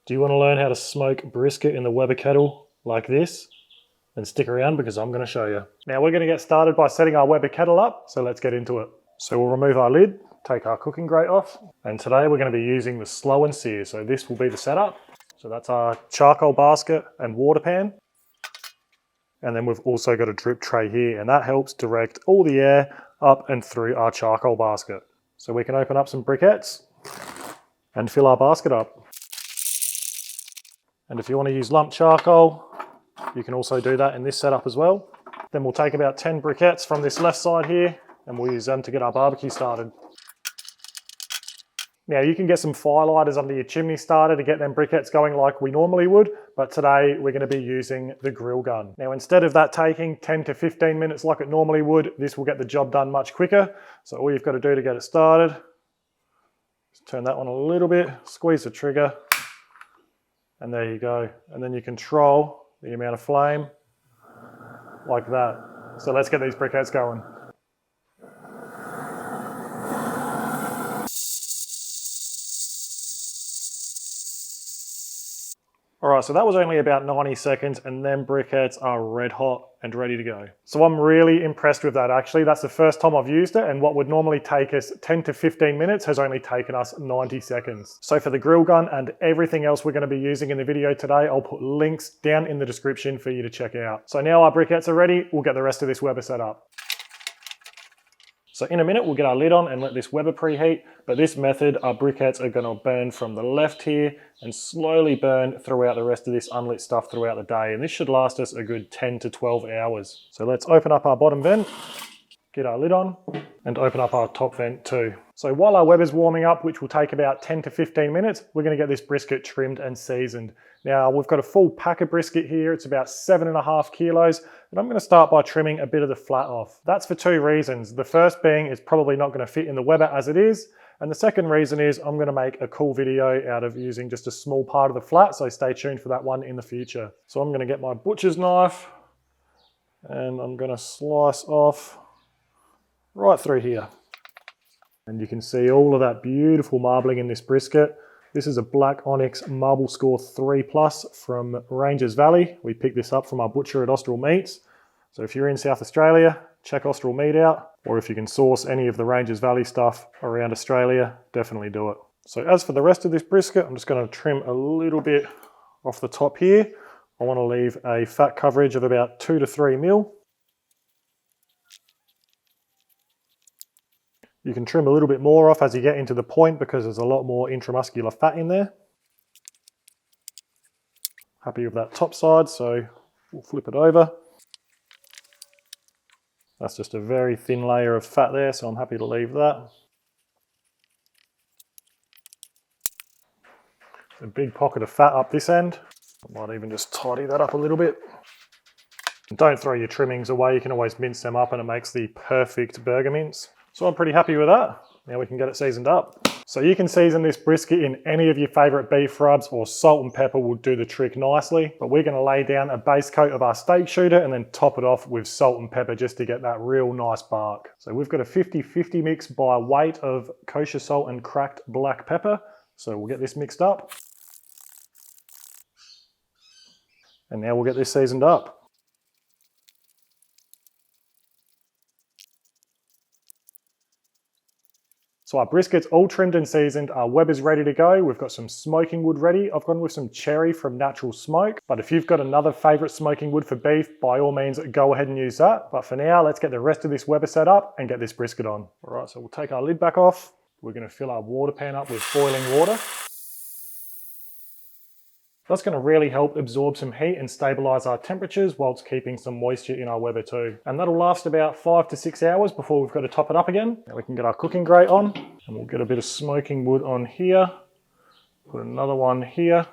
Do you want to learn how to smoke brisket in the Weber kettle like this? Then stick around because I'm going to show you. Now we're going to get started by setting our Weber kettle up, so let's get into it. So we'll remove our lid, take our cooking grate off, and today we're going to be using the slow and sear, so this will be the setup. So that's our charcoal basket and water pan. And then we've also got a drip tray here, and that helps direct all the air up and through our charcoal basket. So we can open up some briquettes and fill our basket up. And if you want to use lump charcoal, you can also do that in this setup as well. Then we'll take about 10 briquettes from this left side here, and we'll use them to get our barbecue started. Now you can get some firelighters under your chimney starter to get them briquettes going like we normally would, but today we're going to be using the grill gun. Now instead of that taking 10 to 15 minutes like it normally would, this will get the job done much quicker. So all you've got to do to get it started is turn that on a little bit, squeeze the trigger, and there you go. And then you control the amount of flame like that. So let's get these briquettes going. All right, so that was only about 90 seconds and then briquettes are red hot and ready to go. So I'm really impressed with that actually. That's the first time I've used it, and what would normally take us 10 to 15 minutes has only taken us 90 seconds. So for the grill gun and everything else we're gonna be using in the video today, I'll put links down in the description for you to check out. So now our briquettes are ready, we'll get the rest of this Weber set up. So in a minute, we'll get our lid on and let this Weber preheat, but this method, our briquettes are gonna burn from the left here and slowly burn throughout the rest of this unlit stuff throughout the day. And this should last us a good 10 to 12 hours. So let's open up our bottom vent, get our lid on, and open up our top vent too. So while our Weber's warming up, which will take about 10 to 15 minutes, we're gonna get this brisket trimmed and seasoned. Now we've got a full pack of brisket here. It's about 7.5 kilos. And I'm gonna start by trimming a bit of the flat off. That's for two reasons. The first being it's probably not gonna fit in the Weber as it is. And the second reason is I'm gonna make a cool video out of using just a small part of the flat. So stay tuned for that one in the future. So I'm gonna get my butcher's knife and I'm gonna slice off right through here. And you can see all of that beautiful marbling in this brisket. This is a Black Onyx Marble Score 3+ from Ranges Valley. We picked this up from our butcher at Austral Meats. So if you're in South Australia, check Austral Meat out. Or if you can source any of the Ranges Valley stuff around Australia, definitely do it. So as for the rest of this brisket, I'm just going to trim a little bit off the top here. I want to leave a fat coverage of about 2 to 3 mil. You can trim a little bit more off as you get into the point because there's a lot more intramuscular fat in there. Happy with that top side, so we'll flip it over. That's just a very thin layer of fat there, so I'm happy to leave that. A big pocket of fat up this end. I might even just tidy that up a little bit. And don't throw your trimmings away, you can always mince them up and it makes the perfect burger mince. So I'm pretty happy with that. Now we can get it seasoned up. So you can season this brisket in any of your favorite beef rubs, or salt and pepper will do the trick nicely. But we're gonna lay down a base coat of our steak shooter and then top it off with salt and pepper just to get that real nice bark. So we've got a 50-50 mix by weight of kosher salt and cracked black pepper. So we'll get this mixed up. And now we'll get this seasoned up. So our brisket's all trimmed and seasoned, our Weber's ready to go. We've got some smoking wood ready. I've gone with some cherry from Natural Smoke, but if you've got another favorite smoking wood for beef, by all means, go ahead and use that. But for now, let's get the rest of this Weber set up and get this brisket on. All right, so we'll take our lid back off. We're gonna fill our water pan up with boiling water. That's going to really help absorb some heat and stabilize our temperatures whilst keeping some moisture in our Weber too. And that'll last about 5 to 6 hours before we've got to top it up again. Now we can get our cooking grate on and we'll get a bit of smoking wood on here. Put another one here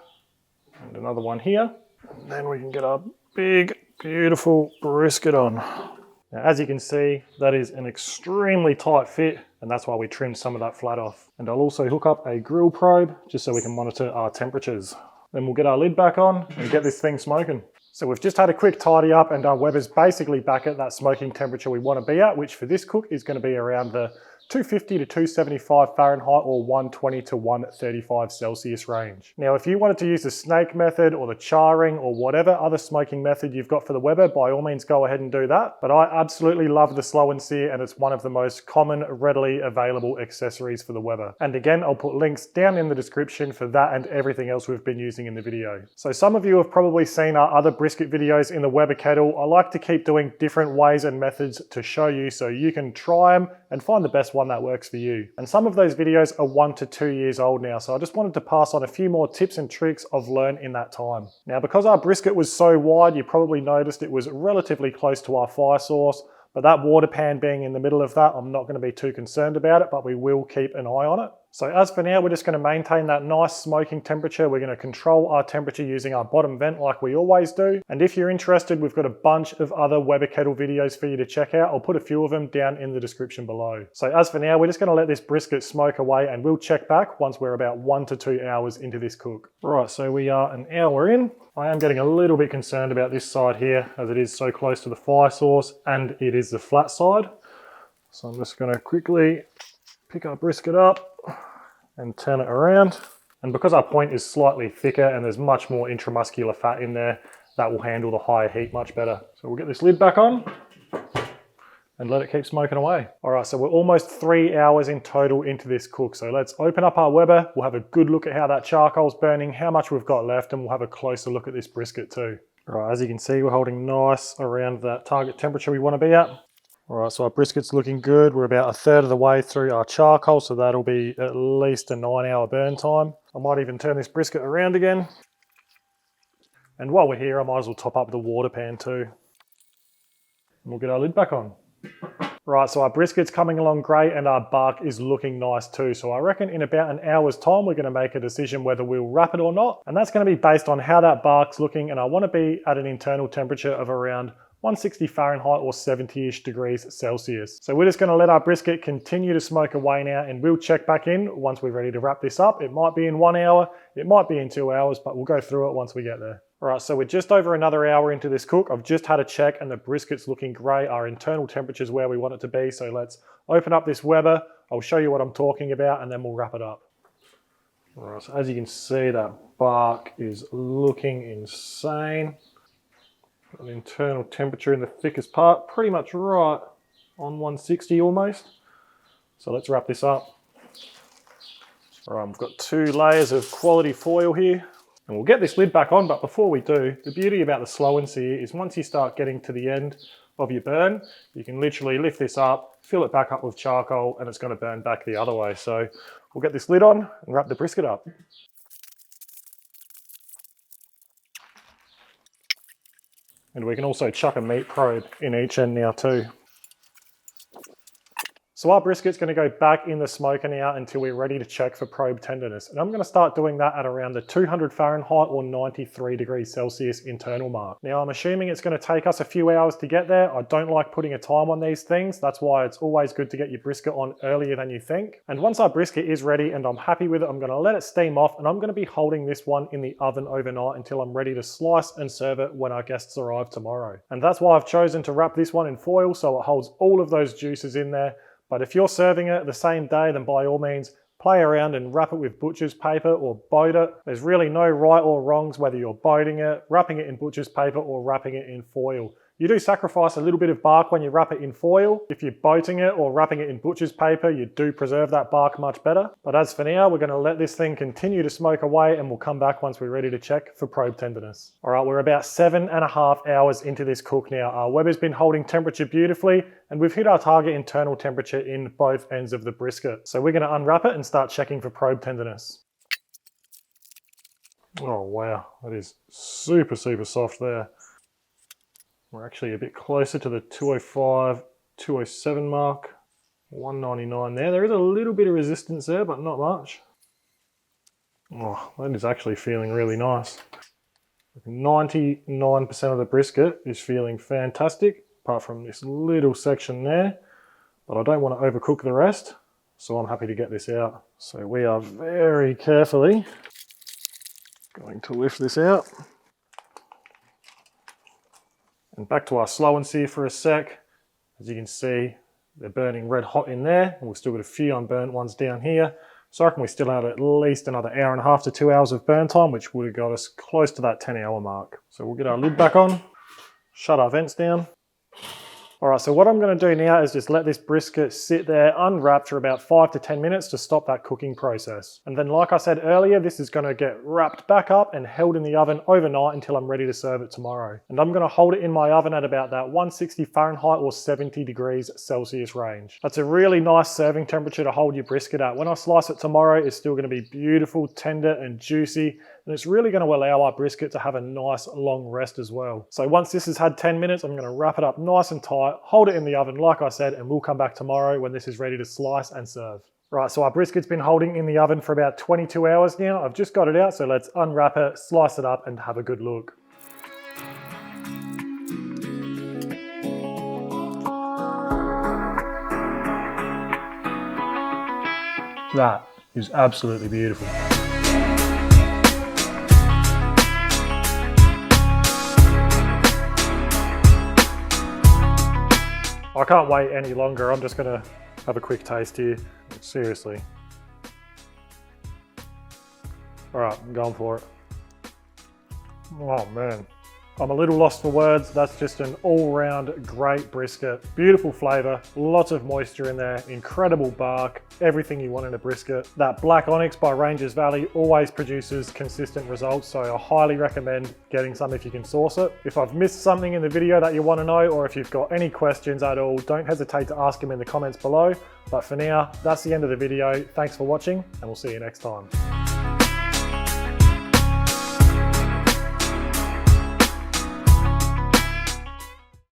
and another one here. And then we can get our big, beautiful brisket on. Now, as you can see, that is an extremely tight fit, and that's why we trimmed some of that flat off. And I'll also hook up a grill probe just so we can monitor our temperatures. Then we'll get our lid back on and get this thing smoking. So we've just had a quick tidy up and our Weber's basically back at that smoking temperature we want to be at, which for this cook is going to be around the 250 to 275 Fahrenheit or 120 to 135 Celsius range. Now, if you wanted to use the snake method or the charring or whatever other smoking method you've got for the Weber, by all means go ahead and do that. But I absolutely love the slow and sear, and it's one of the most common, readily available accessories for the Weber. And again, I'll put links down in the description for that and everything else we've been using in the video. So some of you have probably seen our other brisket videos in the Weber kettle. I like to keep doing different ways and methods to show you so you can try them and find the best one that works for you. And some of those videos are 1 to 2 years old now, so I just wanted to pass on a few more tips and tricks I've learned in that time. Now, because our brisket was so wide, you probably noticed it was relatively close to our fire source, but that water pan being in the middle of that, I'm not going to be too concerned about it, but we will keep an eye on it. So as for now, we're just going to maintain that nice smoking temperature. We're going to control our temperature using our bottom vent like we always do. And if you're interested, we've got a bunch of other Weber kettle videos for you to check out. I'll put a few of them down in the description below. So as for now, we're just going to let this brisket smoke away and we'll check back once we're about 1 to 2 hours into this cook. Right, so we are an hour in. I am getting a little bit concerned about this side here as it is so close to the fire source and it is the flat side. So I'm just going to quickly pick our brisket up and turn it around. And because our point is slightly thicker and there's much more intramuscular fat in there, that will handle the higher heat much better. So we'll get this lid back on and let it keep smoking away. All right, so we're almost 3 hours in total into this cook. So let's open up our Weber. We'll have a good look at how that charcoal's burning, how much we've got left, and we'll have a closer look at this brisket too. All right, as you can see, we're holding nice around that target temperature we want to be at. All right, so our brisket's looking good. We're about 1/3 of the way through our charcoal, so that'll be at least a 9-hour burn time. I might even turn this brisket around again. And while we're here, I might as well top up the water pan too. And we'll get our lid back on. Right, so our brisket's coming along great and our bark is looking nice too. So I reckon in about an hour's time, we're gonna make a decision whether we'll wrap it or not. And that's gonna be based on how that bark's looking, and I wanna be at an internal temperature of around 160 Fahrenheit or 70-ish degrees Celsius. So we're just gonna let our brisket continue to smoke away now and we'll check back in once we're ready to wrap this up. It might be in 1 hour, it might be in 2 hours, but we'll go through it once we get there. All right, so we're just over another hour into this cook. I've just had a check and the brisket's looking great. Our internal temperature's where we want it to be. So let's open up this Weber. I'll show you what I'm talking about and then we'll wrap it up. All right, so as you can see, that bark is looking insane. Got the internal temperature in the thickest part, pretty much right on 160 almost. So let's wrap this up. All right, we've got 2 layers of quality foil here. And we'll get this lid back on, but before we do, the beauty about the slow and sear is once you start getting to the end of your burn, you can literally lift this up, fill it back up with charcoal, and it's going to burn back the other way. So we'll get this lid on and wrap the brisket up. And we can also chuck a meat probe in each end now too. So our brisket's going to go back in the smoker now until we're ready to check for probe tenderness. And I'm going to start doing that at around the 200 Fahrenheit or 93 degrees Celsius internal mark. Now I'm assuming it's going to take us a few hours to get there. I don't like putting a time on these things. That's why it's always good to get your brisket on earlier than you think. And once our brisket is ready and I'm happy with it, I'm going to let it steam off and I'm going to be holding this one in the oven overnight until I'm ready to slice and serve it when our guests arrive tomorrow. And that's why I've chosen to wrap this one in foil so it holds all of those juices in there. But if you're serving it the same day, then by all means, play around and wrap it with butcher's paper or boat it. There's really no right or wrongs whether you're boating it, wrapping it in butcher's paper or wrapping it in foil. You do sacrifice a little bit of bark when you wrap it in foil. If you're boating it or wrapping it in butcher's paper, you do preserve that bark much better. But as for now, we're going to let this thing continue to smoke away and we'll come back once we're ready to check for probe tenderness. All right, we're about 7.5 hours into this cook now. Our Weber's been holding temperature beautifully and we've hit our target internal temperature in both ends of the brisket. So we're going to unwrap it and start checking for probe tenderness. Oh wow, that is super, super soft there. We're actually a bit closer to the 205, 207 mark, 199 there. There is a little bit of resistance there, but not much. Oh, that is actually feeling really nice. 99% of the brisket is feeling fantastic, apart from this little section there, but I don't want to overcook the rest, so I'm happy to get this out. So we are very carefully going to lift this out. And back to our slow and sear for a sec. As you can see, They're burning red hot in there, and we've still got a few unburnt ones down here. So I reckon we still had at least another hour and a half to 2 hours of burn time, which would have got us close to that 10-hour mark. So we'll get our lid back on, shut our vents down. All right, so what I'm going to do now is just let this brisket sit there unwrapped for about 5 to 10 minutes to stop that cooking process. And then like I said earlier, this is going to get wrapped back up and held in the oven overnight until I'm ready to serve it tomorrow. And I'm going to hold it in my oven at about that 160 Fahrenheit or 70 degrees Celsius range. That's a really nice serving temperature to hold your brisket at. When I slice it tomorrow, it's still going to be beautiful, tender and juicy. And it's really going to allow our brisket to have a nice long rest as well. So once this has had 10 minutes, I'm going to wrap it up nice and tight, hold it in the oven like I said, and we'll come back tomorrow when this is ready to slice and serve. Right, so our brisket's been holding in the oven for about 22 hours now. I've just got it out, so let's unwrap it, slice it up and have a good look. That is absolutely beautiful. I can't wait any longer. I'm just gonna have a quick taste here. Seriously. All right, I'm going for it. Oh man. I'm a little lost for words. That's just an all-round great brisket. Beautiful flavor, lots of moisture in there, incredible bark, everything you want in a brisket. That Black Onyx by Ranges Valley always produces consistent results, so I highly recommend getting some if you can source it. If I've missed something in the video that you want to know, or if you've got any questions at all, don't hesitate to ask them in the comments below. But for now, that's the end of the video. Thanks for watching, and we'll see you next time.